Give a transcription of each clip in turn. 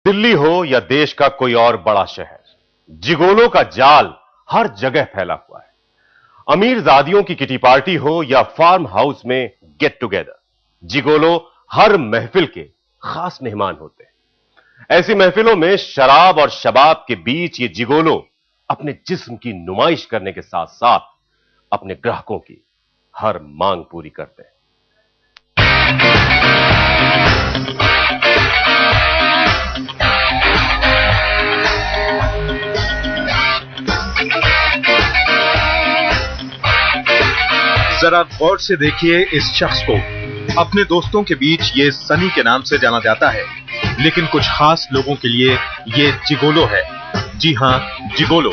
दिल्ली हो या देश का कोई और बड़ा शहर, जिगोलों का जाल हर जगह फैला हुआ है। अमीरजादियों की किटी पार्टी हो या फार्म हाउस में गेट टुगेदर, जिगोलो हर महफिल के खास मेहमान होते हैं। ऐसी महफिलों में शराब और शबाब के बीच ये जिगोलो अपने जिस्म की नुमाइश करने के साथ साथ अपने ग्राहकों की हर मांग पूरी करते हैं। जरा गौर से देखिए इस शख्स को। अपने दोस्तों के बीच ये सनी के नाम से जाना जाता है, लेकिन कुछ खास लोगों के लिए ये जिगोलो है। जी हां, जिगोलो,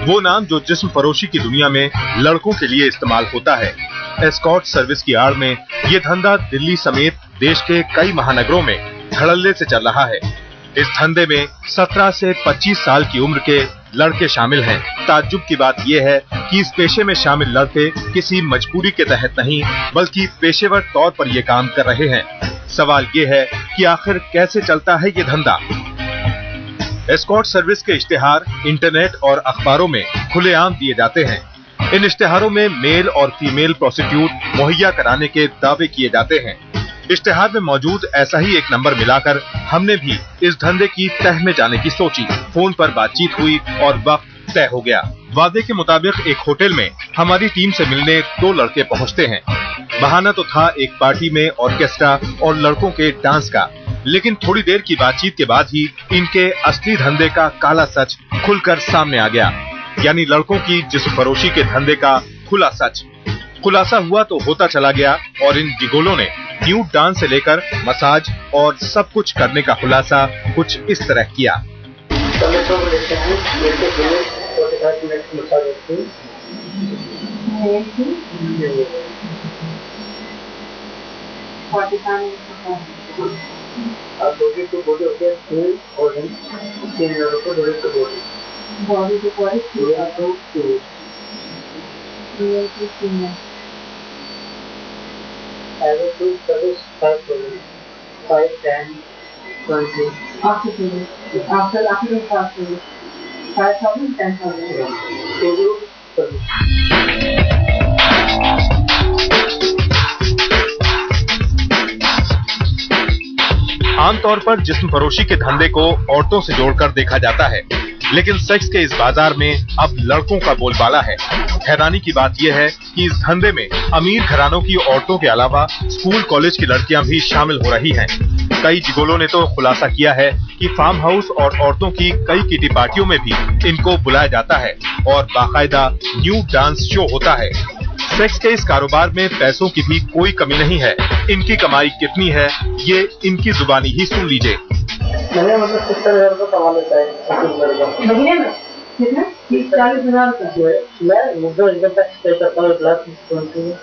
वो नाम जो जिस्म फरोशी की दुनिया में लड़कों के लिए इस्तेमाल होता है। एस्कॉर्ट सर्विस की आड़ में ये धंधा दिल्ली समेत देश के कई महानगरों में धड़ल्ले से चल रहा है। इस धंधे में 17 से 25 साल की उम्र के लड़के शामिल हैं। ताज्जुब की बात यह है कि इस पेशे में शामिल लड़के किसी मजबूरी के तहत नहीं, बल्कि पेशेवर तौर पर ये काम कर रहे हैं। सवाल ये है कि आखिर कैसे चलता है ये धंधा। एस्कॉर्ट सर्विस के इश्तिहार इंटरनेट और अखबारों में खुलेआम दिए जाते हैं। इन इश्तिहारों में मेल और फीमेल प्रोस्टिट्यूट मुहैया कराने के दावे किए जाते हैं। इश्तिहार में मौजूद ऐसा ही एक नंबर मिलाकर हमने भी इस धंधे की तह में जाने की सोची। फोन पर बातचीत हुई और वक्त तय हो गया। वादे के मुताबिक एक होटल में हमारी टीम से मिलने 2 लड़के पहुंचते हैं। बहाना तो था एक पार्टी में ऑर्केस्ट्रा और लड़कों के डांस का, लेकिन थोड़ी देर की बातचीत के बाद ही इनके असली धंधे का काला सच खुलकर सामने आ गया, यानी लड़कों की जिस्म फरोशी के धंधे का खुला सच। खुलासा हुआ तो होता चला गया और इन जिगोलों ने न्यूड डांस से लेकर मसाज और सब कुछ करने का खुलासा कुछ इस तरह किया। Service 5, 10, 20. After service, after the fast service, 5,000, 10,000. आमतौर पर जिस्म फरोशी के धंधे को औरतों से जोड़कर देखा जाता है, लेकिन सेक्स के इस बाजार में अब लड़कों का बोलबाला है। हैरानी की बात यह है कि इस धंधे में अमीर घरानों की औरतों के अलावा स्कूल कॉलेज की लड़कियां भी शामिल हो रही हैं। कई जिगोलों ने तो खुलासा किया है कि फार्म हाउस और औरतों की कई किटी पार्टियों में भी इनको बुलाया जाता है और बाकायदा न्यूड डांस शो होता है। सेक्स के इस कारोबार में पैसों की भी कोई कमी नहीं है। इनकी कमाई कितनी है ये इनकी जुबानी ही सुन लीजिए। मैंने मतलब 70,000 रुपये कमा लेता है महीने में। कितना? 30-40,000 रुपये। मैं मुझे इनकम टैक्स पे करता हूँ 1,20,000।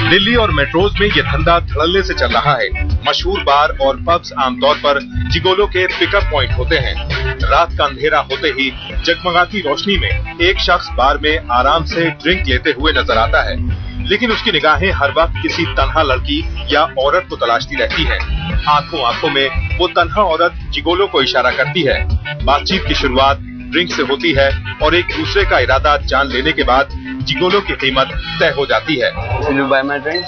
दिल्ली और मेट्रोज में ये धंधा धड़ल्ले से चल रहा है। मशहूर बार और पब्स आमतौर पर जिगोलो के पिकअप पॉइंट होते हैं। रात का अंधेरा होते ही जगमगाती रोशनी में एक शख्स बार में आराम से ड्रिंक लेते हुए नजर आता है, लेकिन उसकी निगाहें हर वक्त किसी तन्हा लड़की या औरत को तलाशती रहती हैं। आंखों आंखों में वो तन्हा औरत जिगोलो को इशारा करती है। बातचीत की शुरुआत ड्रिंक से होती है और एक दूसरे का इरादा जान लेने के बाद जिगोलो की कीमत तय हो जाती है। Will you buy my drink?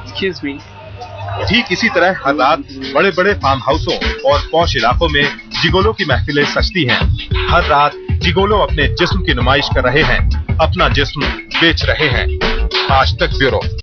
Excuse me. ठीक इसी तरह हर रात बड़े बड़े फार्म हाउसों और पॉश इलाकों में जिगोलो की महफिलें सजती हैं। हर रात जिगोलो अपने जिस्म की नुमाइश कर रहे हैं, अपना जिस्म बेच रहे हैं। आज तक ब्यूरो।